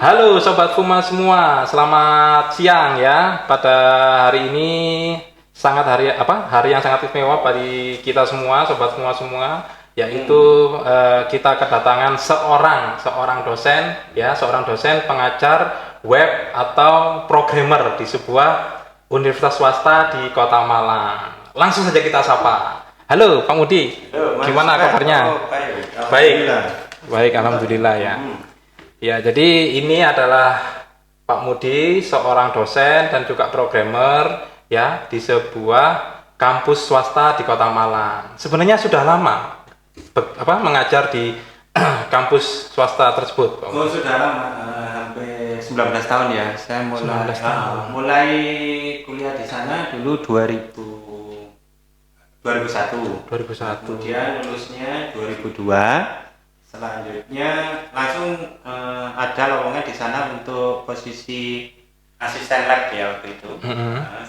Halo Sobat Fuma semua, selamat siang ya. Pada hari ini hari yang sangat istimewa bagi kita semua, Sobat Fuma semua, yaitu kita kedatangan seorang dosen ya, seorang dosen pengajar web atau programmer di sebuah universitas swasta di Kota Malang. Langsung saja kita sapa. Halo Pak Mudi, gimana kabarnya? Baik, baik, alhamdulillah ya. Ya, jadi ini adalah Pak Mudi, seorang dosen dan juga programmer ya di sebuah kampus swasta di Kota Malang. Sebenarnya sudah lama mengajar di kampus swasta tersebut. Oh, sudah lama, hampir 19 tahun ya. Saya mulai kuliah di sana dulu 2001. Kemudian lulusnya 2002. Selanjutnya langsung ada lowongan di sana untuk posisi asisten lab ya waktu itu.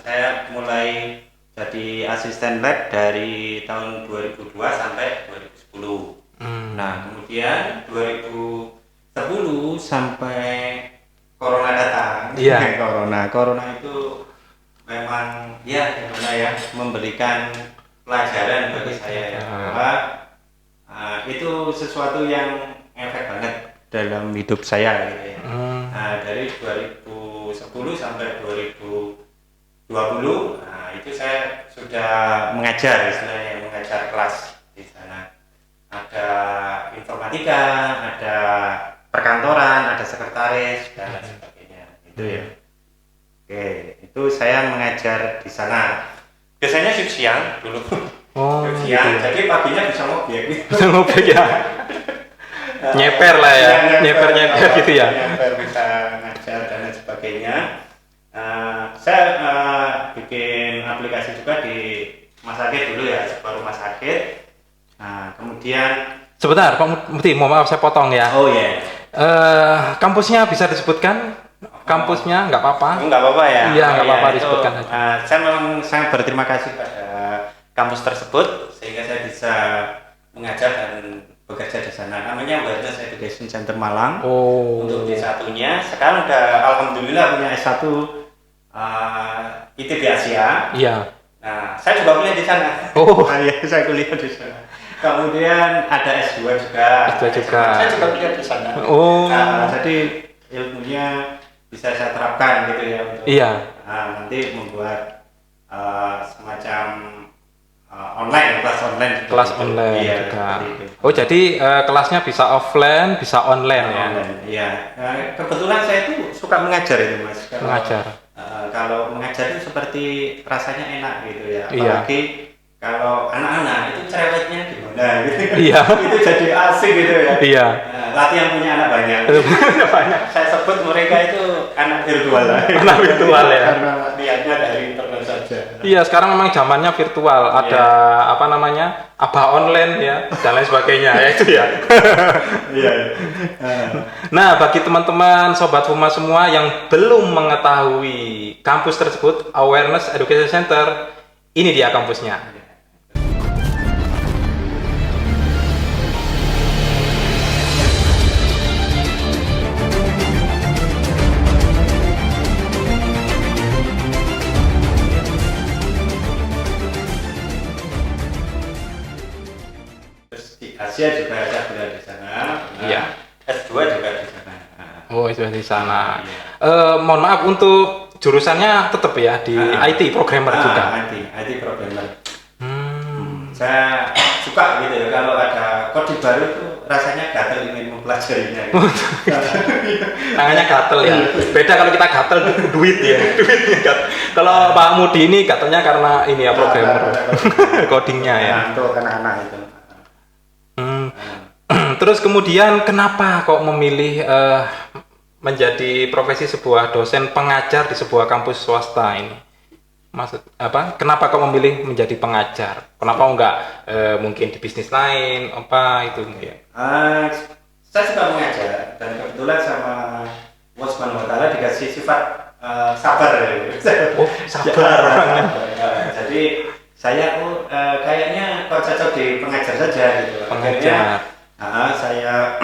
Saya mulai jadi asisten lab dari tahun 2002 sampai 2010. Nah, kemudian 2010 sampai Corona datang. Iya. Corona itu memang ya gimana ya, memberikan pelajaran bagi saya ya, bahwa itu sesuatu yang efek banget dalam hidup saya gitu ya. Nah, dari 2010 sampai 2020 itu saya sudah mengajar, istilahnya mengajar kelas di sana. Ada informatika, ada perkantoran, ada sekretaris dan lain sebagainya. Itu ya. Oke, itu saya mengajar di sana. Biasanya shift siang dulu. Gitu. Jadi paginya bisa ngobek. Bisa ngobek ya. Nyeper lah ya, nyeper gitu ya. Nyeper, bisa ngajar dan lain sebagainya. Saya bikin aplikasi juga di rumah sakit dulu ya, sebuah rumah sakit. Nah, kemudian Sebentar, Pak Mudi, mohon maaf saya potong ya. oh ya. Kampusnya bisa disebutkan? Kampusnya nggak apa-apa? Nggak apa-apa ya. Iya, nggak apa-apa disebutkan saja. Saya memang sangat berterima kasih pada kampus tersebut sehingga saya bisa mengajar dan bekerja di sana. Namanya Awareness Education Center Malang. Untuk D1-nya sekarang udah alhamdulillah punya S1 ITB Asia. Iya. Nah, saya juga kuliah di sana. Saya kuliah di sana. Kemudian ada S2 juga. S2 juga. Saya juga kuliah di sana. Jadi ilmunya bisa saya terapkan gitu ya untuk nanti membuat semacam kelas online juga. Jadi kelasnya bisa offline, bisa online ya. Iya. Kebetulan saya tuh suka mengajar itu, Mas. Kalau mengajar itu seperti rasanya enak gitu ya. Apalagi kalau anak-anak itu cerewetnya gimana gitu. Iya. Itu jadi asik gitu ya. Iya. Latihan punya anak banyak. Saya sebut mereka itu anak virtual lah. Anak virtual ya. Karena lihatnya dari internet saja. Iya, sekarang memang zamannya virtual. Ada abah online ya dan lain sebagainya ya itu ya. Iya. Nah, bagi teman-teman Sobat Fuma semua yang belum mengetahui kampus tersebut, Awareness Education Center, ini dia kampusnya. Asia juga ada kuliah di sana. Iya. S2 juga di sana. S2 di sana. Mohon maaf, untuk jurusannya tetap ya di IT programmer juga. IT programmer. Saya suka gitu ya, kalau ada kode baru itu rasanya gatel ingin mempelajarinya. Gitu. Tangannya gatel ya. Beda kalau kita gatel duit ya. Kalau Pak Mudi ini gatelnya karena ini ya programmer. Codingnya ya. Untuk anak-anak itu. Terus kemudian kenapa kok memilih menjadi profesi sebuah dosen pengajar di sebuah kampus swasta ini? Kenapa kok memilih menjadi pengajar? Kenapa enggak mungkin di bisnis lain itu ya? Saya suka mengajar dan kebetulan sama Allah Subhanahu wa taala dikasih sifat sabar. Sabar orangnya. Jadi saya kayaknya kok cocok di pengajar saja gitu. Pengajar. Saya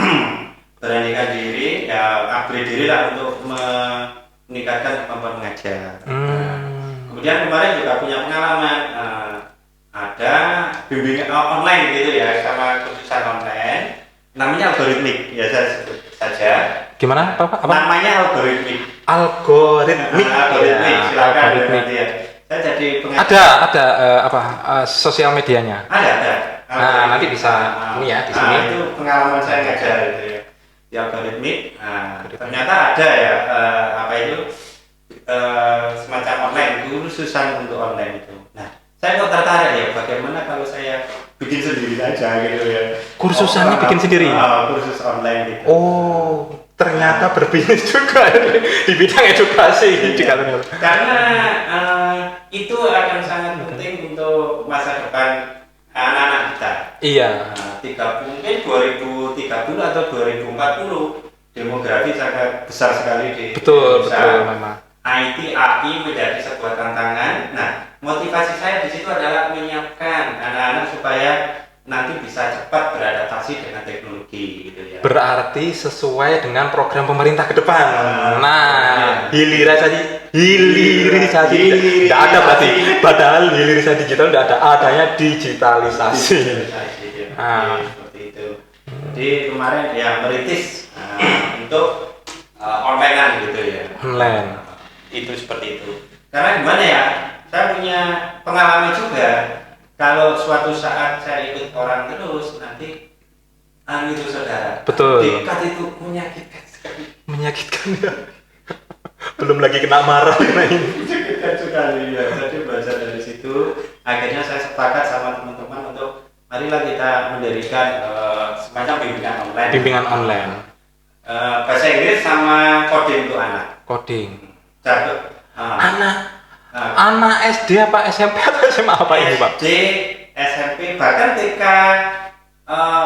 beranikan diri, ya upgrade diri lah untuk meningkatkan kemampuan mengajar. Kemudian kemarin juga punya pengalaman, ada bimbingan online gitu ya, sama kursusan online, namanya algoritmik, ya saya sebut saja. Gimana? Apa? Namanya algoritmik. Algoritmik. Algoritmik, Ya, silakan. algoritmik. Ya. Saya jadi pengajar. Ada sosial medianya. Ada. Nah, nanti bisa ini ya di sini. Itu pengalaman saya ngajar itu ya. Di algoritmik. Ternyata ada ya apa itu semacam online, kursusan untuk online itu. Nah, saya kok tertarik ya bagaimana kalau saya bikin sendiri saja gitu ya. Kursusannya bikin sendiri. Kursus online gitu. Oh, ternyata berbisnis juga di bidang edukasi. Iya. Karena itu akan sangat penting untuk masa depan anak-anak kita. Iya. 30 mungkin 2030 atau 2040 demografi sangat besar sekali di Betul Indonesia. memang. IT AI menjadi sebuah tantangan. Nah, motivasi saya di situ adalah menyiapkan anak-anak supaya nanti bisa cepat beradaptasi dengan teknologi gitu ya. Berarti sesuai dengan program pemerintah ke depan. Hilirisasi tidak ada berarti. Padahal hilirisasi digital tidak ada, adanya digitalisasi. Seperti itu. Jadi kemarin ya merintis untuk online gitu ya. Online. Itu seperti itu. Karena gimana ya? Saya punya pengalaman juga. Kalau suatu saat saya ikut orang terus nanti itu saudara. Betul. Dekat itu menyakitkan sekali. Menyakitkan ya. Belum lagi kena marah ini. Menyakitkan sekali ya. Jadi belajar dari situ. Akhirnya saya sepakat sama teman-teman untuk marilah kita mendirikan semacam bimbingan online. Bimbingan online. Bahasa Inggris sama coding untuk anak. Coding. Cakep. Anak SD apa SMP atau SMA apa ini Pak? SD, SMP, bahkan TK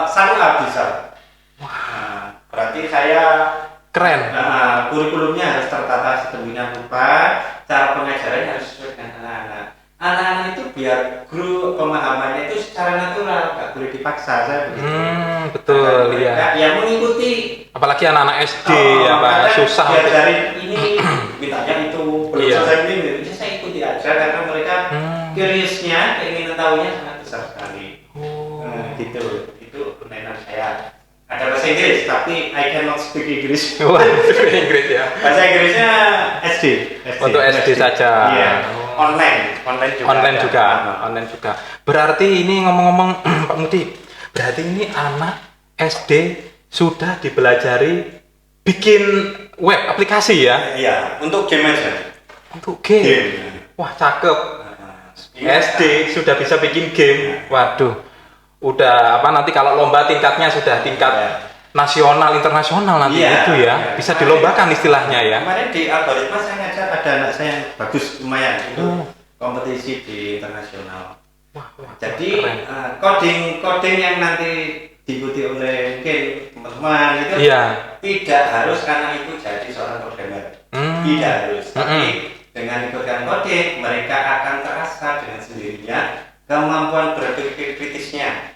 1A bisa. Wah, berarti saya keren. Kurikulumnya harus tertata sedemikian rupa, cara pengajarannya harus sesuai dengan anak-anak. Anak-anak itu biar guru pemahamannya itu secara natural, nggak boleh dipaksa, saya begitu. Betul, iya. Yang mengikuti. Apalagi anak-anak SD, susah. Diajarin ini, mintanya itu, belum selesai ini, saya ikuti aja karena mereka curiousnya, keinginan tahunya sangat besar sekali. Gitu, itu permainan saya. Ada bahasa Inggris, tapi I cannot speak English. Inggris ya. Bahasa Inggrisnya SD. Untuk SD saja. Iya. Online juga. Berarti ini ngomong-ngomong Pak Mudi, berarti ini anak SD sudah dipelajari bikin web aplikasi ya? Iya, untuk game aja. Untuk game. Wah, cakep. SD sudah bisa bikin game. Waduh. Udah nanti kalau lomba tingkatnya sudah tingkat nasional, internasional nanti itu ya. Bisa dilombakan istilahnya ya. Kemarin di algoritma saya ngajar ada anak saya yang bagus lumayan itu kompetisi di internasional. Jadi coding yang nanti diikuti oleh mungkin teman-teman itu tidak harus karena itu jadi seorang programmer. Tidak harus. Tapi dengan ikutkan coding mereka akan terasa dengan sendirinya kemampuan berpikir kritisnya,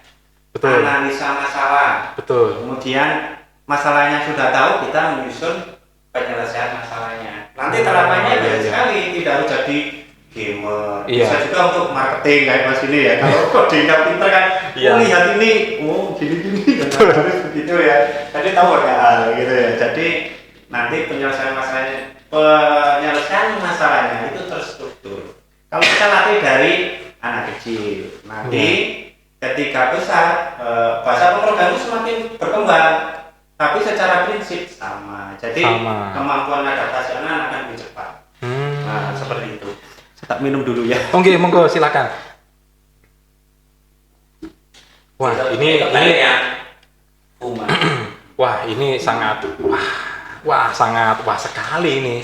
analisa masalah. Kemudian masalahnya sudah tahu, kita menyusun penyelesaian masalahnya. Nanti terapannya banyak sekali, tidak harus jadi gamer. Bisa juga untuk marketing kayak Mas ini ya. Kalau coding pinter kan, lihat ini, gini dan harus begitu ya. Jadi tahu ya gitu ya. Jadi nanti penyelesaian masalahnya itu terstruktur. Kalau kita latih dari anak kecil, nanti ketika besar bahasa pemrograman semakin berkembang, tapi secara prinsip sama. Jadi kemampuan adaptasi anak akan lebih cepat. Nah, seperti itu. Saya tak minum dulu ya. Oke, monggo silakan. Wah, ini wah, ini sangat sangat sekali ini.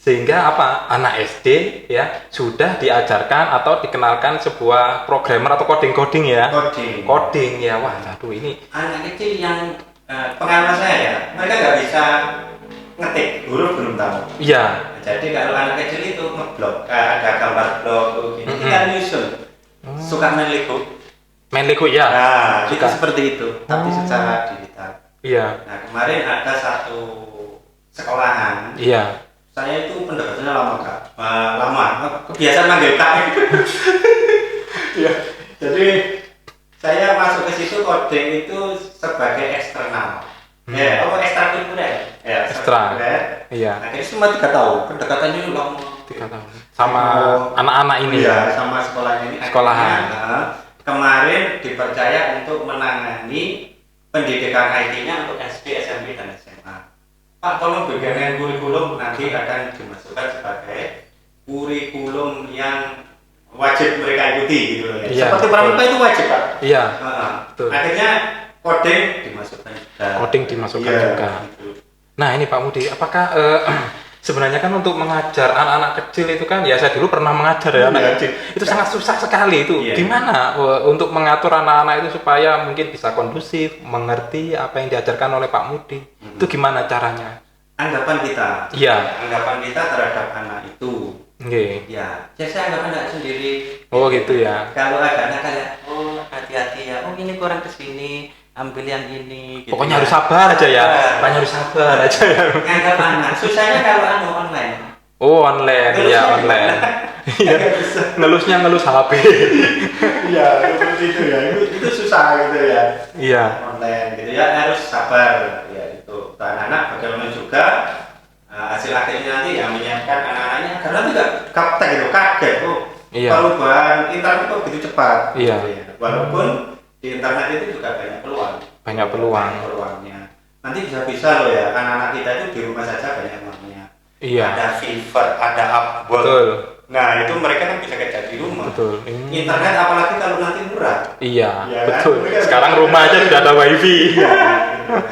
Sehingga anak SD ya sudah diajarkan atau dikenalkan sebuah programmer atau coding ya. Coding ya. Wah, aduh ini anak kecil yang pengalaman saya ya, mereka nggak bisa ngetik, huruf belum tahu. Iya. Jadi kalau anak kecil itu ngeblok, ada gambar blok gini, kita nyusun. Suka main Lego. Main Lego ya. Nah, itu seperti itu, tapi secara digital. Iya. Nah, kemarin ada satu sekolahan. Iya. Saya itu pendekatannya lama, Kak. Lama. Kebiasaan manggil Kak. Iya. Jadi saya masuk ke situ coding itu sebagai eksternal. Ya, apa ekstrakurikuler? Ya, Ekstra. Iya. Akhirnya cuma 3 tahun. Pendekatannya lama. 3 tahun. Sama anak-anak ini. Iya, sama sekolahnya ini. Sekolahan. Akhirnya, kemarin dipercaya untuk menangani pendidikan IT-nya untuk SD, SMP, dan SMA. Pak, tolong bagian kurikulum nanti akan dimasukkan sebagai kurikulum yang wajib mereka ikuti gitu loh ya. Iya, Seperti pramuka itu wajib, Pak. Iya. Betul. Akhirnya coding dimasukkan juga. Coding dimasukkan Iya, juga. gitu. Nah ini Pak Mudi, apakah sebenarnya kan untuk mengajar anak-anak kecil itu kan, ya saya dulu pernah mengajar ya anak kecil, itu sangat susah sekali itu. Iya. Gimana untuk mengatur anak-anak itu supaya mungkin bisa kondusif, mengerti apa yang diajarkan oleh Pak Mudi? Itu gimana caranya? Anggapan kita. Iya. Anggapan kita terhadap anak itu. Oke. Ya, saya anggap anak sendiri. Oh gitu ya. Kalau ada anak kayak, oh hati-hati ya, oh ini kurang kesini, ambil yang ini. Gitu Pokoknya ya. harus sabar aja ya. Pokoknya harus sabar aja ya. Anggap anak. Susahnya kalau online. Oh online, ya online. Iya. Ngelusnya ngelus HP. Iya, seperti itu ya. Itu susah gitu ya. Iya. Online gitu ya, harus sabar ya itu. Dan anak bagaimana juga hasil akhirnya nanti yang menyiapkan anak-anaknya karena tidak gaptek gitu, kaget tuh. Iya. Perubahan internet kok begitu cepat. Iya. Gitu ya. Walaupun di internet itu juga banyak peluang. Banyak peluang. Peluangnya. Nanti bisa-bisa loh ya, anak-anak kita itu di rumah saja banyak uangnya. Iya. Ada Fiverr, ada Upwork. Betul. Nah, itu mereka kan bisa kerja di rumah. Betul. Internet apalagi kalau nanti murah. Iya, Ya, betul. kan? Sekarang rumah aja sudah ada wifi. Iya.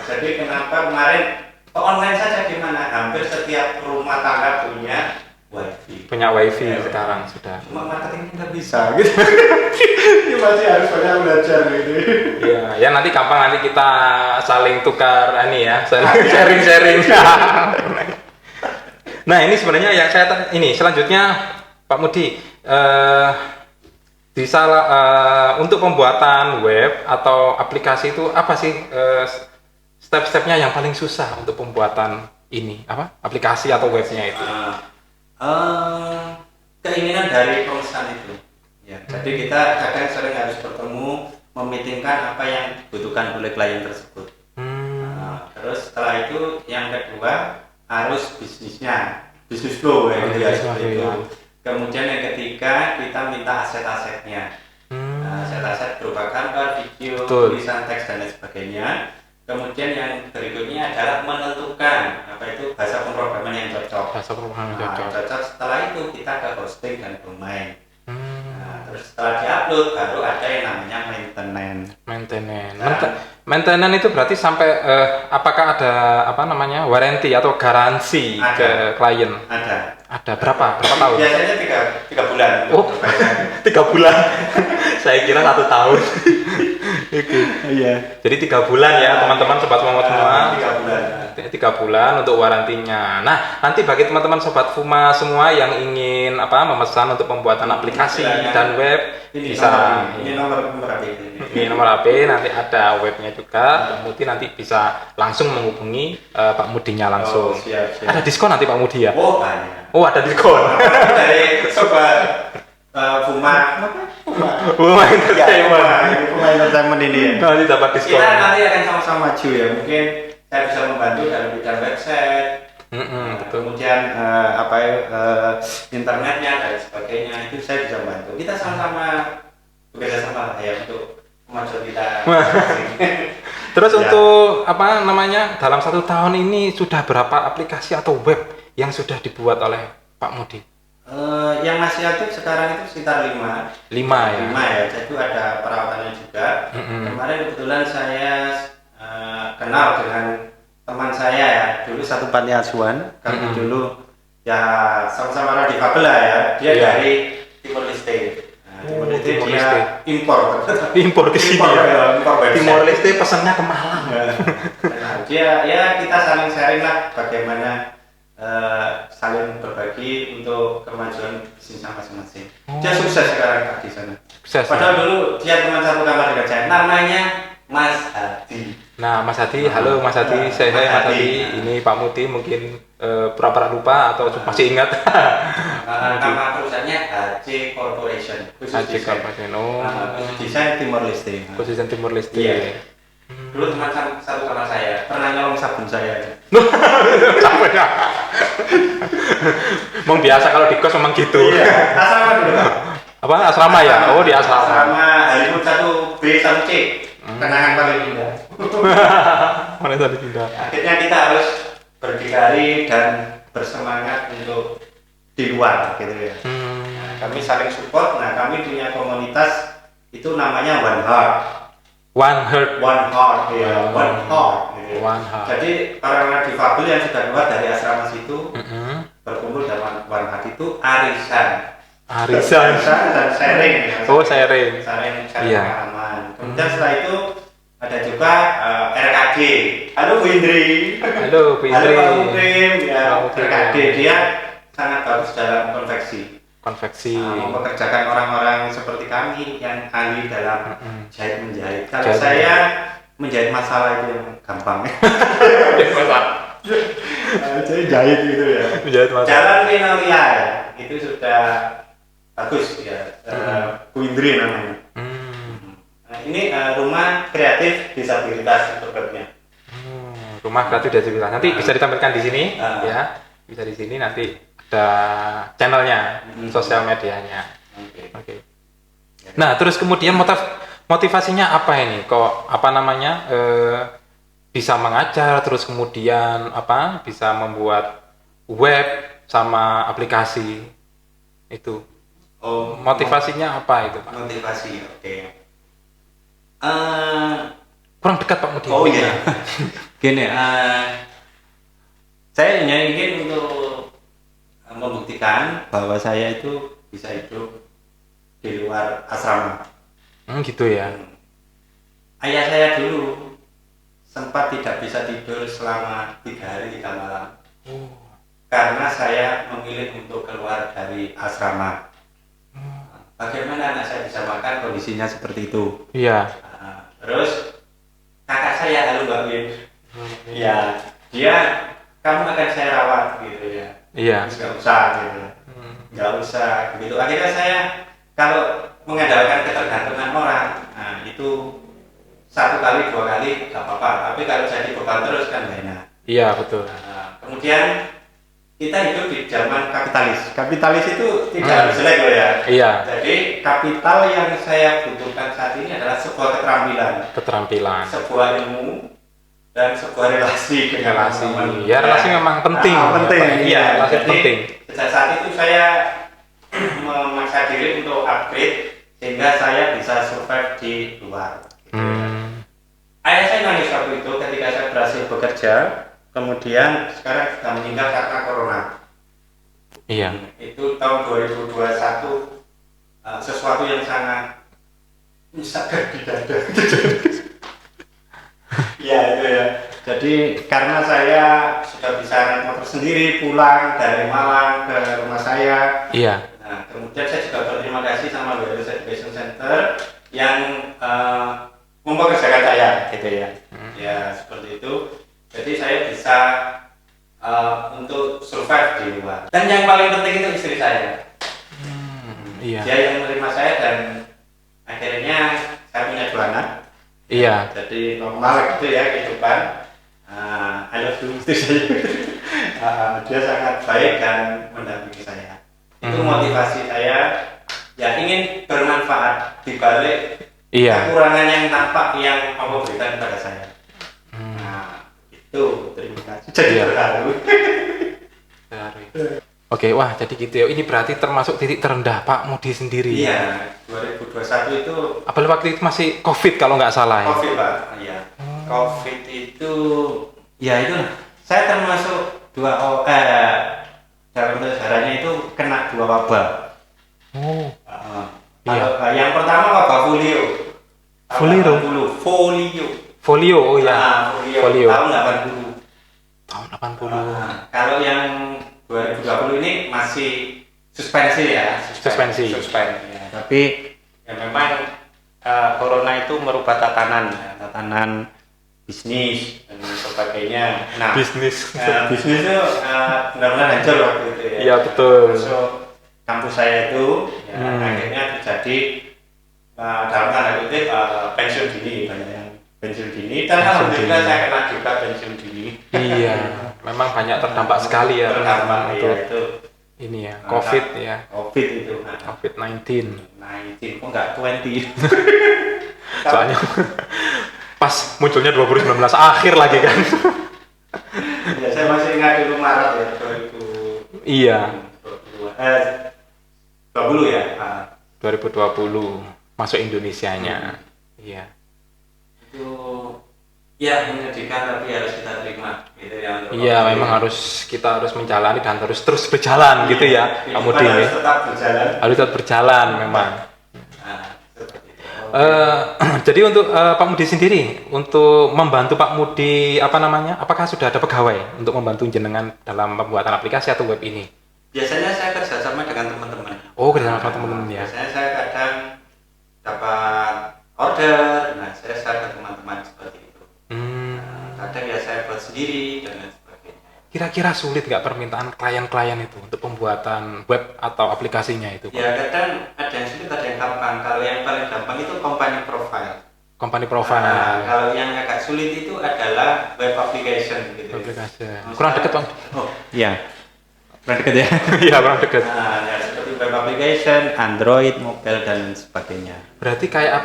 Jadi kenapa kemarin online saja gimana? Hampir setiap rumah tangga punya wifi. Punya wifi Ya, sekarang sudah. Cuma marketing nggak bisa gitu. Ini masih harus banyak belajar gitu. Iya, ya nanti gampang nanti kita saling tukar ini ya, saling sharing-sharing. Nah, ini sebenarnya yang saya ini selanjutnya Pak Mudi untuk pembuatan web atau aplikasi itu apa sih step-stepnya yang paling susah untuk pembuatan ini aplikasi atau webnya itu? Keinginan dari pemesan itu. Ya, jadi kita kadang sering harus bertemu, memitingkan apa yang dibutuhkan oleh klien tersebut. Terus setelah itu yang kedua harus bisnisnya, bisnis flow ya gitu ya seperti itu. Kemudian yang ketiga kita minta aset-asetnya. Aset-aset berupa gambar, video, tulisan teks dan lain sebagainya. Kemudian yang berikutnya adalah menentukan apa itu bahasa pemrograman yang cocok. Bahasa pemrograman yang cocok. Cocok. Setelah itu kita ke hosting dan domain. Terus setelah diupload baru ada yang namanya maintenance. Maintenance itu berarti sampai apakah ada warranty atau garansi ke klien? Ada berapa tahun? Biasanya 3 bulan. Oh, 3 bulan. Saya kira 1 tahun. Oke. Iya. Jadi 3 bulan ya teman-teman sobat Fuma semua. 3 bulan. 3 bulan untuk warantinya. Nah, nanti bagi teman-teman sobat Fuma semua yang ingin memesan untuk pembuatan aplikasi dan web bisa ini nomor HP. Ini nomor HP, nanti ada webnya juga. Pak Mudi nanti bisa langsung menghubungi Pak Mudinya langsung. Siap. Ada diskon nanti Pak Mudi ya? Oh, banyak. Oh, ada diskon. Dari sobat Fuma Entertainment ini ya. Nanti dapat diskon. Kita nanti akan sama-sama maju ya. Mungkin saya bisa membantu dalam bidang website. Betul. Kemudian internetnya dan sebagainya itu saya bisa membantu. Kita sama-sama bekerja sama ya untuk kemajuan kita. Terus untuk dalam 1 tahun ini sudah berapa aplikasi atau web yang sudah dibuat oleh Pak Mudi? Yang masih aktif sekarang itu sekitar 5 ya. 5 ya. Jadi ada perawatannya juga. Kemarin kebetulan saya kenal dengan teman saya ya. Dulu satu panti asuhan. Kami dulu ya sama-sama orang difabel lah ya. Dia dari Timor Leste. Timor Leste dia impor ke sini. Timor Leste pesannya ke Malang. Nah, dia kita saling sharing lah bagaimana saling berbagi untuk kemajuan bisnisnya masing-masing. Dia sukses sekarang Pak di sana. Padahal dulu dia teman satu kamar dengan saya. Namanya Mas Hadi. Nah, Mas Hadi, halo Mas Hadi, saya Mas Mas Hadi. Hadi. Ini Pak Muti mungkin pura-pura lupa atau masih ingat. Nama perusahaannya HC Corporation. Khusus HC desain. Corporation. Oh, Khusus desain Timor Leste. khusus Timur Leste. Iya. Dulu teman satu sama saya pernah nyolong sabun saya. Sampai ya. Memang biasa kalau di kos memang gitu. Iya. Asrama dulu Pak. Apa asrama ya? Oh, di asrama. Asrama Halimut 1B 1C. Kenangan paling indah. Mana tadi pindah? Akhirnya kita harus berdikari dan bersemangat untuk di luar gitu ya. Nah, kami saling support. Nah, kami punya komunitas itu namanya One Heart. One Heart. One Heart ya, One Heart gitu. One Heart. Jadi orang-orang difabel yang sudah keluar dari asrama situ berkumpul dalam One Heart itu arisan. Arisan. Dan sharing ya. Oh, sharing. Sharing Iya. pengalaman. Kemudian setelah itu ada juga RKD. Halo Bu Indri. Halo, Bu Halo Indri. Pak Mukrim. Ya, Pak Mukrim. RKD dia sangat bagus dalam konveksi. Konveksi. Mempekerjakan orang-orang seperti kami yang ahli dalam jahit menjahit. Kalau Jahit saya menjahit masalah itu yang gampang. Jadi jahit gitu ya. Menjahit masalah. Jalan Linolia ya, itu sudah bagus ya. Bu Indri namanya. Nah, ini rumah kreatif disabilitas sebetulnya. Rumah kreatif disabilitas. Nanti bisa ditampilkan di sini, ya. Bisa di sini nanti ada channelnya, sosial medianya. Oke. Nah, terus kemudian motivasinya apa ini? Kok apa namanya? Bisa mengajar, terus kemudian apa? Bisa membuat web sama aplikasi itu. Oh, Motivasinya apa itu, Pak? motivasi, oke. Kurang dekat Pak Mudi. Oh iya. Gini, saya hanya ingin untuk membuktikan bahwa saya itu bisa hidup di luar asrama. Gitu ya. Ayah saya dulu sempat tidak bisa tidur selama 3 hari 3 malam. Karena saya memilih untuk keluar dari asrama. Bagaimana anak saya bisa makan kondisinya seperti itu? Iya. Terus kakak saya, halo Mbak Win. Ya, dia kamu akan saya rawat gitu ya. Iya. Terus nggak usah gitu. Nggak usah begitu. Akhirnya saya kalau mengandalkan ketergantungan orang, nah itu 1 kali 2 kali nggak apa-apa. Tapi kalau jadi beban terus kan nggak enak. Iya, betul. Nah, kemudian kita hidup di zaman kapitalis. Kapitalis itu tidak harus jelek loh ya. Iya. Jadi kapital yang saya butuhkan saat ini adalah sebuah Keterampilan. sebuah ilmu dan sebuah relasi dengan Relasi. teman-teman. Ya, relasi memang penting. Penting. Iya, relasi jadi penting. sejak saat itu saya memaksa diri untuk upgrade sehingga saya bisa survive di luar. Ayah saya nangis waktu itu ketika saya berhasil bekerja, kemudian sekarang sudah meninggal karena corona. Iya. Itu tahun 2021, sesuatu yang sangat menyesakkan di dada. Iya itu ya. Jadi karena saya sudah bisa naik motor sendiri pulang dari Malang ke rumah saya. Iya. Nah, kemudian saya juga berterima kasih sama Wireless Education Center yang mempekerjakan saya, gitu ya. Ya seperti itu. Jadi saya bisa untuk survive di luar. Dan yang paling penting itu istri saya. Iya. Dia yang menerima saya dan akhirnya saya punya 2 anak. Iya. Jadi normal gitu ya kehidupan. I love you istri saya. Dia sangat baik dan mendampingi saya. Itu motivasi saya. Ya ingin bermanfaat di balik kekurangan yang tampak yang Allah berikan kepada saya. Nah, itu terima kasih. Jadi terharu. Oke, wah jadi gitu ya. Ini berarti termasuk titik terendah Pak Mudi sendiri. Iya, 2021 itu. Apalagi waktu itu masih COVID kalau nggak salah ya. COVID Pak, iya. COVID itu, ya itu. Saya termasuk dalam sejarahnya itu kena 2 wabah. Yang pertama wabah polio. Folio, oh ya. Folio. Tahun 80. Tahun 80. Kalau yang 2020 ini masih suspensi ya. Suspensi. Ya. Tapi ya memang corona itu merubah tatanan, ya, tatanan bisnis dan sebagainya. Nah, Bisnis. bisnis itu benar-benar hancur waktu itu ya. Iya betul. So, kampus saya itu ya, akhirnya terjadi dalam tanda kutip pensiun dini, banyak yang pensiun dini dan alhamdulillah saya kena juga pensiun dini. Iya, memang banyak terdampak sekali ya Terdampak untuk ya, itu ini ya, COVID ya, COVID itu. COVID-19. 19 kok nggak 20? Soalnya pas munculnya 2019 akhir lagi kan. Ya saya masih ingat dulu Maret ya 2000. Iya. 20 ya. 2020 masuk Indonesianya. Iya. Itu ya menyedihkan tapi harus kita terima gitu ya. Iya, memang kita harus menjalani dan harus terus berjalan gitu ya, Pak Mudi. Harus tetap berjalan. Harus tetap berjalan memang. Jadi untuk Pak Mudi sendiri, untuk membantu Pak Mudi apakah sudah ada pegawai untuk membantu jenengan dalam pembuatan aplikasi atau web ini? Biasanya saya kerjasama dengan teman-teman. Oh, kerjasama sama teman-teman ya. Biasanya saya kadang dapat order, nah saya share ke teman-teman seperti itu. Kadang ya saya buat sendiri dan lain sebagainya. Kira-kira sulit nggak permintaan klien-klien itu untuk pembuatan web atau aplikasinya itu, Pak? Ya kadang ada yang sulit, ada yang gampang. Kalau yang paling gampang itu company profile. Company profile. Nah, kalau yang agak sulit itu adalah web application gitu. Aplikasi. Kurang dekat, Bang. Oh, iya. Kurang dekat ya. Iya, kurang dekat. Nah, ya seperti web application, Android, mobile dan sebagainya. Berarti kayak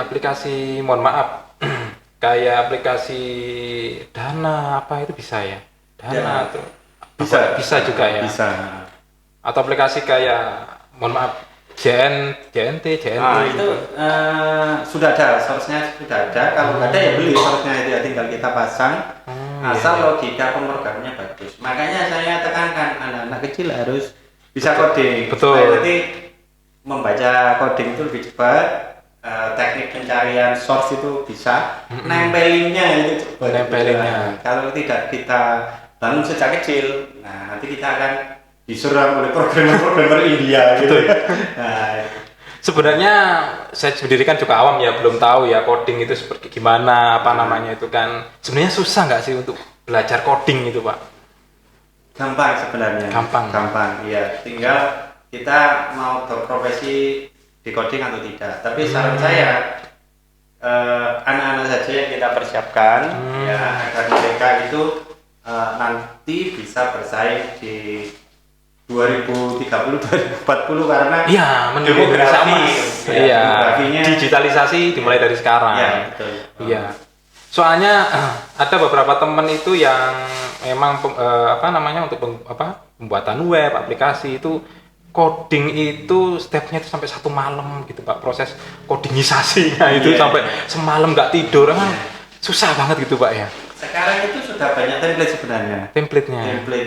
aplikasi mohon maaf. Kayak aplikasi Dana apa itu bisa ya? Dana Ya, tuh. bisa juga ya. Bisa. Atau aplikasi kayak mohon maaf JNT itu gitu. sudah ada, source-nya sudah ada. Kalau nggak ada ya beli source-nya itu ya, tinggal kita pasang. Asal iya. logika pemrogramannya bagus. Makanya saya tekankan anak-anak kecil harus bisa coding. Betul. Supaya nanti membaca coding itu lebih cepat. Teknik pencarian source itu bisa. Nempelinnya itu cepat. Nempelinnya. Kalau tidak kita bangun sejak kecil, nah nanti kita akan diserang oleh programmer India gitu. Nah, sebenarnya saya sendiri kan juga awam ya, belum tahu ya coding itu seperti gimana, namanya itu kan. Sebenarnya susah nggak sih untuk belajar coding itu, Pak? gampang sebenarnya. Gampang, iya. Tinggal kita mau berprofesi di coding atau tidak. Tapi saran saya anak-anak saja yang kita persiapkan ya agar mereka itu nanti bisa bersaing di 2030 2040 karena demografinya digitalisasi dimulai dari sekarang. Iya, betul. Iya. Soalnya ada beberapa teman itu yang memang untuk pembuatan web aplikasi itu coding itu stepnya itu sampai 1 malam gitu, Pak, proses codingisasinya itu sampai semalam nggak tidur, emang susah banget gitu, Pak ya. Sekarang itu sudah banyak template sebenarnya. Template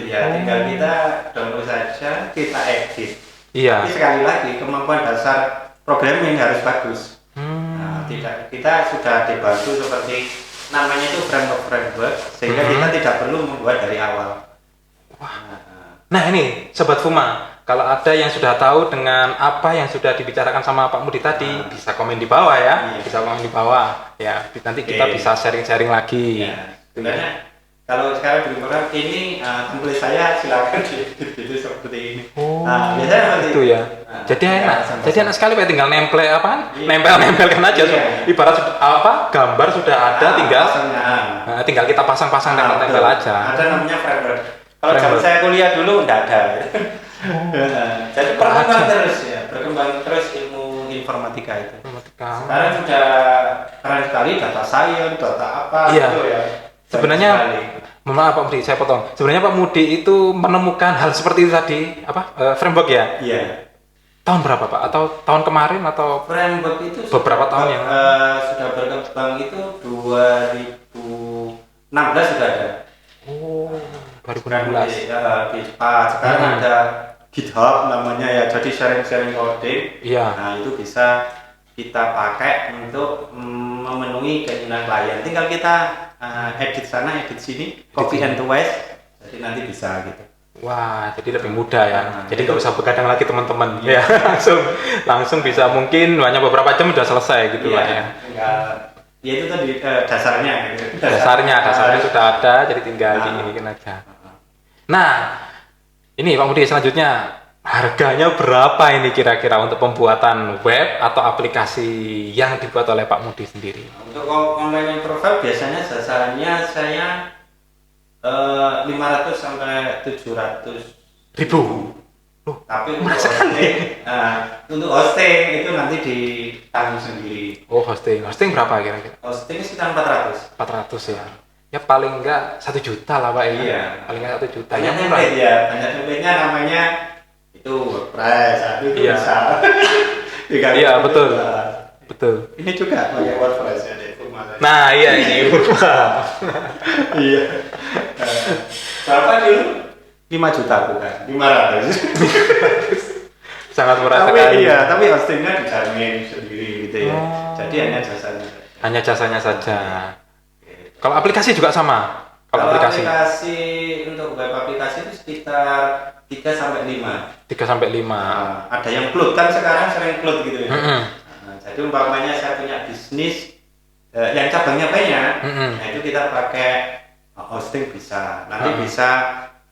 ya, Tinggal kita download saja, kita edit. Iya. Tapi sekali lagi kemampuan dasar programming harus bagus. Nah, kita sudah dibantu seperti namanya itu framework sehingga kita tidak perlu membuat dari awal. Wah. Nah ini Sobat Fuma, kalau ada yang sudah tahu dengan apa yang sudah dibicarakan sama Pak Mudi tadi, bisa komen di bawah ya, bisa komen di bawah ya. Nanti kita bisa sharing-sharing lagi. Ya, sebenarnya kalau sekarang belum pernah ini template saya silakan gitu seperti ini. Nah, biasanya itu ya. Jadi enak. Jadi enak sekali, Pak, tinggal nempelkan aja. Ibarat gambar sudah ada, tinggal kita pasang-pasang tempel aja. Ada namanya framework. Kalau zaman saya kuliah dulu enggak ada. Jadi berkembang terus ilmu informatika itu. Sekarang sudah keren sekali, data science, data apa gitu ya. Sebenarnya, maaf Pak Mudi, saya potong. Sebenarnya Pak Mudi itu menemukan hal seperti itu tadi, framework ya? Iya. Tahun berapa, Pak? Atau tahun kemarin atau framework itu beberapa tahun yang sudah berkembang itu 2016 sudah ada. Oh, 2016. Di cepat. Sekarang ada GitHub namanya ya, jadi sharing coding. Iya. Nah, itu bisa kita pakai untuk memenuhi keinginan klien. Tinggal kita edit sana, edit sini, copy and paste. Jadi nanti bisa gitu. Wah, jadi lebih mudah ya. Nah, Jadi itu. nggak usah begadang lagi teman-teman. Iya. Ya, langsung bisa mungkin hanya beberapa jam udah selesai gitu Iya, Pak ya. tinggal ya itu tadi dasarnya gitu. Dasarnya sudah ada, jadi tinggal Nah. diinikan aja. Nah, ini Pak Mudi selanjutnya harganya berapa ini kira-kira untuk pembuatan web atau aplikasi yang dibuat oleh Pak Mudi sendiri? Untuk online profile biasanya sasarannya saya 500 sampai 700 Ribu. Loh, tapi murah sekali. untuk hosting itu nanti ditanggung sendiri. Oh, hosting berapa kira-kira? Hosting sekitar 400. 400 ya. Ya paling enggak 1 juta lah Pak ya. Iya. Paling enggak 1 juta. Banyak Ya murah. template ya, banyak template-nya namanya itu WordPress, tapi itu Iya. bisa. Iya, betul. Betul. Ini juga pakai WordPress ya, deh. Nah, iya ini. Iya. Berapa dulu? 5 juta bukan? 500. Sangat murah Tapi sekali. iya, tapi hostingnya dijamin sendiri gitu ya. Oh. Jadi hanya jasanya. Hanya jasanya saja. Kalau aplikasi juga sama. Kalau aplikasi untuk web aplikasi itu sekitar 3 sampai 5. 3 sampai 5. Ada yang cloud kan sekarang sering cloud gitu ya. Mm-mm. Jadi umpamanya saya punya bisnis yang cabangnya banyak, Mm-mm. nah itu kita pakai hosting bisa. Nanti Mm. bisa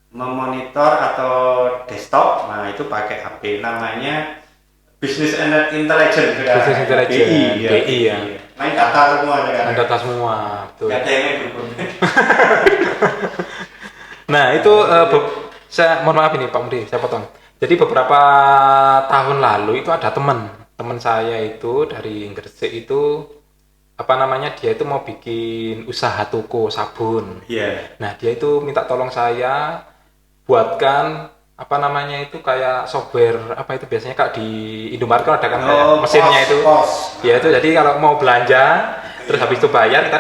memonitor atau desktop, nah itu pakai HP namanya Business Intelligence. Business Intelligence, BI ya. Main data semua sekarang. Ada data semua, betul. Nggak ada yang main dukun. Nah, itu saya mohon maaf ini Pak Mudi, saya potong. Jadi beberapa tahun lalu itu ada teman saya itu dari Gresik itu apa namanya, dia itu mau bikin usaha toko sabun. Iya. Nah, dia itu minta tolong saya buatkan apa namanya itu kayak software apa itu biasanya kak di Indomaret kan ada kan kayak mesinnya itu. Ya itu jadi kalau mau belanja terus habis itu bayar kita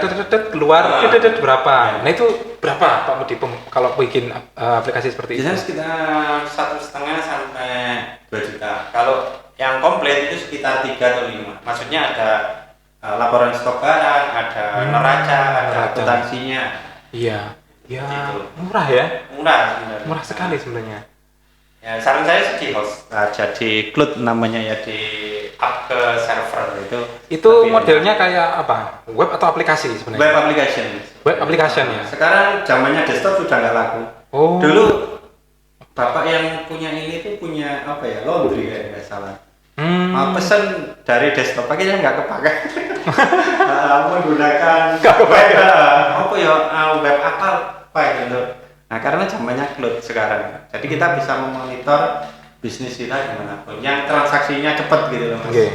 keluar berapa. Nah itu berapa Pak Mudi kalau bikin aplikasi seperti itu? Biasanya sekitar 1,5 sampai 2 juta. Kalau yang komplit itu sekitar 3 atau 5. Maksudnya ada laporan stok barang, ada neraca, ada akuntansinya. Iya. Ya, Gitu. murah ya? Murah sebenarnya. Murah sekali sebenarnya. Ya, saran saya sih di host aja di cloud namanya ya, di up ke server itu. Itu Tapi modelnya kayak apa? Web atau aplikasi sebenarnya? web application. Web application ya. Sekarang zamannya desktop sudah nggak laku. Oh. Dulu bapak yang punya ini tuh punya apa ya, laundry kayak nggak salah. Mau pesen dari desktop akhirnya nggak kepakai. Menggunakan web apa ya, web apa gitu. Nah karena zamannya cloud sekarang, jadi kita bisa memonitor bisnis kita dimanapun, yang transaksinya cepat gitu loh mas. Oke.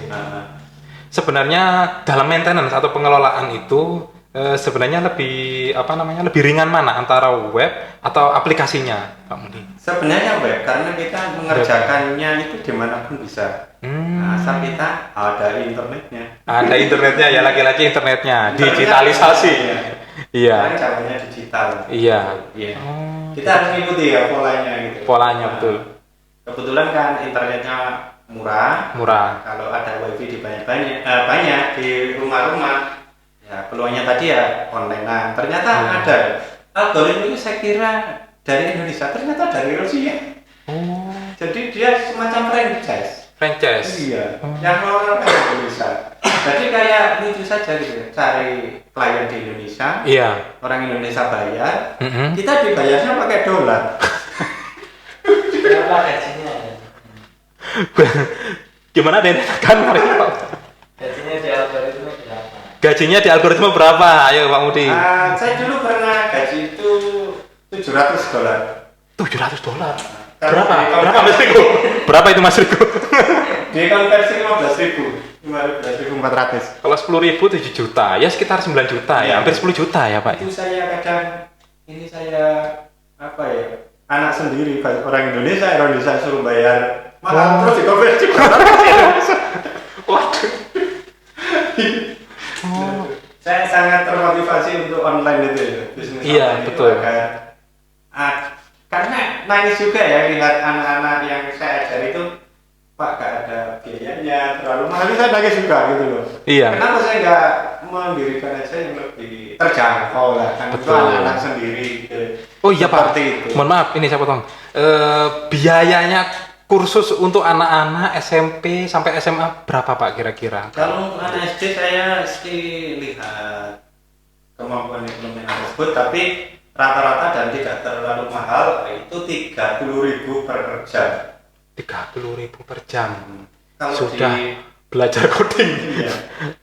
Sebenarnya dalam maintenance atau pengelolaan itu sebenarnya lebih apa namanya, lebih ringan mana antara web atau aplikasinya Pak Mudi? Sebenarnya web, karena kita mengerjakannya itu dimanapun bisa. Nah, asal kita ada internetnya. Ada internetnya ya, laki-laki internetnya, digitalisasi. Iya. Kan zamannya digital. Iya. Iya. Oh, Kita harus ngikuti ya polanya gitu. polanya Nah, betul. Kebetulan kan internetnya murah. Murah. Kalau ada wifi di banyak di rumah-rumah, ya peluangnya tadi ya online. Nah, ternyata ada algoritma itu saya kira dari Indonesia, ternyata dari Rusia. Oh, Jadi dia semacam franchise. franchise. Iya. Yang orang kayak Indonesia. Jadi kayak lucu saja gitu. Cari klien di Indonesia, Iya. orang Indonesia bayar, Mm-mm. kita dibayarnya pakai dolar. Berapa gajinya? Gimana deh kan mereka Pak? Gajinya di algoritma berapa? Gajinya di algoritma berapa? Ayo Pak Mudi. Saya dulu pernah gaji itu $700. $700. Kalau Berapa? di- Berapa Mas Riko? Berapa itu Mas Riko? Dikonversi 15.400. Kalau 10.000 7 juta, ya sekitar 9 juta ya, Iya. hampir 10 juta ya Pak. Itu saya kadang ini saya apa ya, anak sendiri orang Indonesia suruh bayar mahal terus dikonversi. Waduh. Saya sangat termotivasi untuk online itu ya, bisnis Iya, online itu betul. Karena nangis juga ya lihat anak-anak yang saya ajar itu, Pak gak ada biayanya, terlalu mahal, saya nangis juga gitu loh. Iya. Kenapa saya nggak mendirikan aja yang lebih terjangkau lah kan, itu Betul. anak-anak sendiri gitu. Oh iya Pak, Seperti itu. mohon maaf ini saya potong. Biayanya kursus untuk anak-anak SMP sampai SMA berapa Pak kira-kira? Kalau untuk anak SD saya sih lihat kemampuan ekonomi anak tersebut, tapi rata-rata dan tidak terlalu mahal itu 30.000 per jam. 30.000 per jam. Kalau Sudah di belajar coding. iya.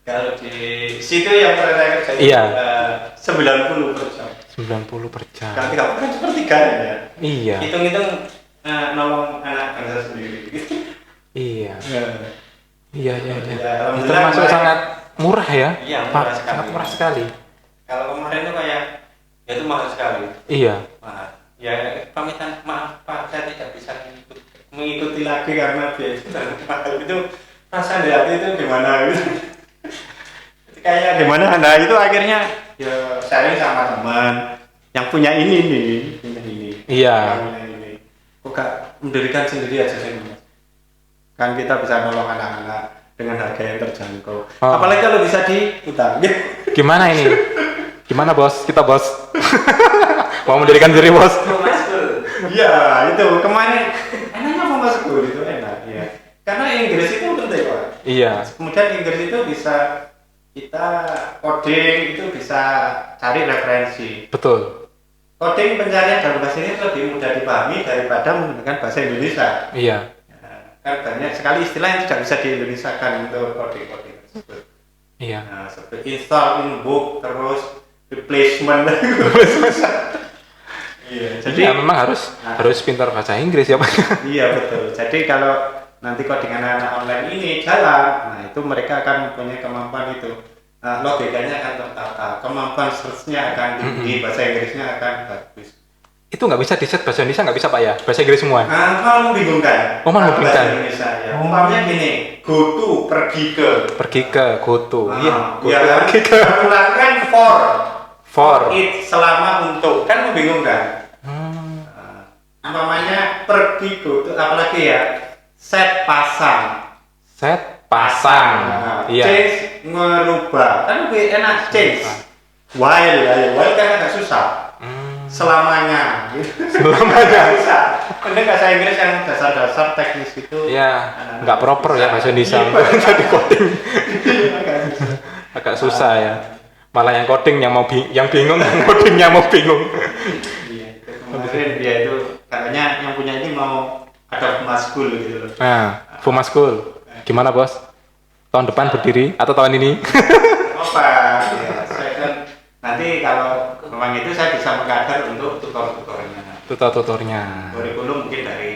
Kalau di situ yang pernah saya kerjain Iya. 90 per jam. 90 per jam. Kalau 30 kan sepertiga ya. Iya. Hitung-hitung nolong anak bangsa sendiri. Iya. Ya. Iya, iya, iya. Ya, alhamdulillah Termasuk kemarin- sangat murah ya? Iya, Pak, murah sekali. sangat murah sekali. Kalau kemarin tuh kayak ya itu mahal sekali. Iya. Mahal. Ya pamitan maaf Pak, saya tidak bisa mengikuti lagi karena biaya itu terlalu mahal. Itu rasa di hati itu gimana gitu. Kayak gimana? Nah itu akhirnya ya sharing sama teman yang punya ini nih, punya ini. Iya. Yang punya ini. Kok gak mendirikan sendiri aja sih Mas? Kan kita bisa nolong anak-anak dengan harga yang terjangkau. Oh. Apalagi kalau bisa diutang. Gimana ini? Gimana bos? Kita bos. Mau mendirikan diri bos? Iya, itu kemarin enaknya sama school itu enak ya. Karena Inggris itu penting Pak. Iya. Kemudian Inggris itu bisa kita coding itu bisa cari referensi. Betul. Coding pencarian dalam bahasa ini lebih mudah dipahami daripada menggunakan bahasa Indonesia. Iya. Kan banyak sekali istilah yang tidak bisa diindonesiakan untuk coding tersebut. Iya. Nah, seperti install, inbook, terus replacement. Iya, Jadi ya memang harus pintar bahasa Inggris ya Pak. iya betul. Jadi kalau nanti coding anak-anak online ini jalan, nah itu mereka akan mempunyai kemampuan itu. Nah, logikanya akan tertata, kemampuan search-nya akan tinggi, bahasa Inggrisnya akan bagus. Itu nggak bisa di set bahasa Indonesia nggak bisa Pak ya? Bahasa Inggris semua. Nah, malah membingungkan. Oh, malah membingungkan. Bahasa Indonesia ya. Umpamanya gini, go to, pergi ke. Pergi ke go to. Iya. Go Ya to, kan? pergi ke. Ulangan For. it, selama, untuk. Kan membingungkan. Umpamanya pergi go to, apalagi ya, set pasang. Set pasang. Nah, Iya. change ngerubah. Kan lebih enak change. While ya, while kan agak susah. Selamanya. Selamanya. Susah. Ini bahasa Inggris yang dasar-dasar teknis itu. Iya. Nggak proper ya bahasa Indonesia untuk jadi coding. Agak susah ya. Malah yang coding yang mau yang bingung, yang codingnya mau bingung. Iya, itu kemarin dia itu katanya yang punya ini mau ada school gitu loh. Nah, Fuma School. Gimana bos? Tahun depan berdiri atau tahun ini? Apa? Ya, saya kan nanti kalau memang itu saya bisa mengkader untuk tutor-tutornya. Tutor-tutornya. Kurikulum mungkin dari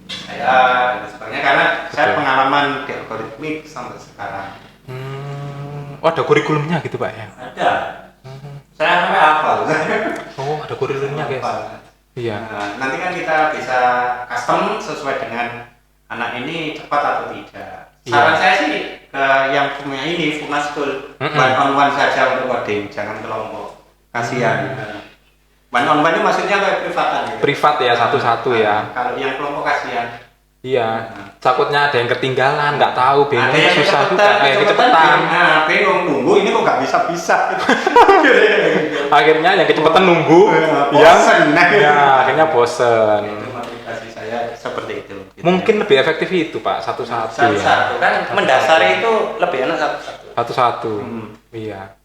saya dan sebagainya karena saya Betul. pengalaman di algoritmik sampai sekarang. Oh, ada kurikulumnya gitu Pak ya? Ada. Saya sampai hafal. Oh, ada kurikulumnya guys. Hafal. Iya. Nah, nanti kan kita bisa custom sesuai dengan anak ini cepat atau tidak. Iya. Saran saya sih ke yang punya ini Fuma School, one on one saja untuk coding, jangan kelompok. Kasihan. One on one itu maksudnya kayak privatan gitu. Privat ya satu-satu ya. Kalau yang kelompok kasihan. Iya. Takutnya ada yang ketinggalan, nggak tahu, bingung, Ada yang susah juga, kecepatan, kayak kecepatan. Nah, bingung nunggu ini kok nggak bisa. Akhirnya yang kecepatan nunggu, Bosen. ya akhirnya bosen. Itu motivasi saya seperti itu. Gitu. Mungkin lebih efektif itu Pak, satu-satu ya. Satu-satu kan mendasari itu lebih enak satu-satu. Satu-satu. Iya.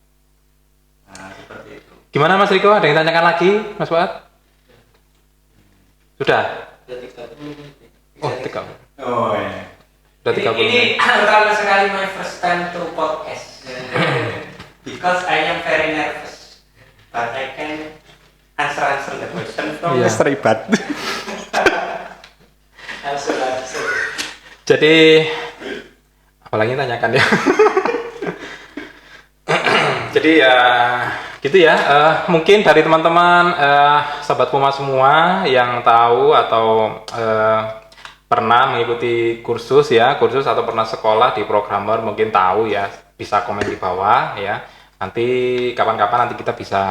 Nah, seperti itu. Gimana Mas Riko? Ada yang tanyakan lagi, Mas Fuad? Sudah? Oh, 30. Oh ya. Udah 30. Ini pertama sekali my first time to podcast. Because I am very nervous, but I can answer the question from Iya. Mr. Ibad. Langsung. Jadi apalagi tanyakan ya. Jadi ya gitu ya. Mungkin dari teman-teman sahabat Puma semua yang tahu atau pernah mengikuti kursus atau pernah sekolah di programmer mungkin tahu ya, bisa komen di bawah ya. Nanti kapan-kapan nanti kita bisa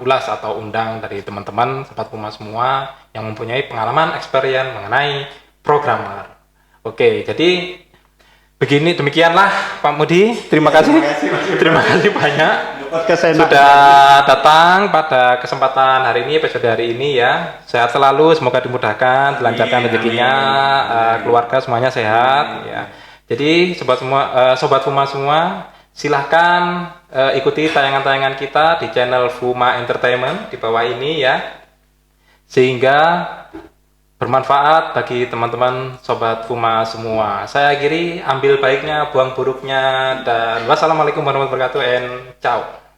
ulas atau undang dari teman-teman sahabat Puma semua yang mempunyai pengalaman experience mengenai programmer. Oke, jadi Demikianlah Pak Mudi. Terima kasih. Terima kasih banyak Podcast enak. sudah datang pada kesempatan hari ini, episode hari ini ya. Sehat selalu, semoga dimudahkan, dilancarkan rezekinya, keluarga semuanya sehat ya. Jadi sobat Fuma semua, silahkan ikuti tayangan-tayangan kita di channel Fuma Entertainment di bawah ini ya. Sehingga bermanfaat bagi teman-teman sobat Fuma semua. Saya akhiri, ambil baiknya, buang buruknya, dan wassalamualaikum warahmatullahi wabarakatuh and ciao.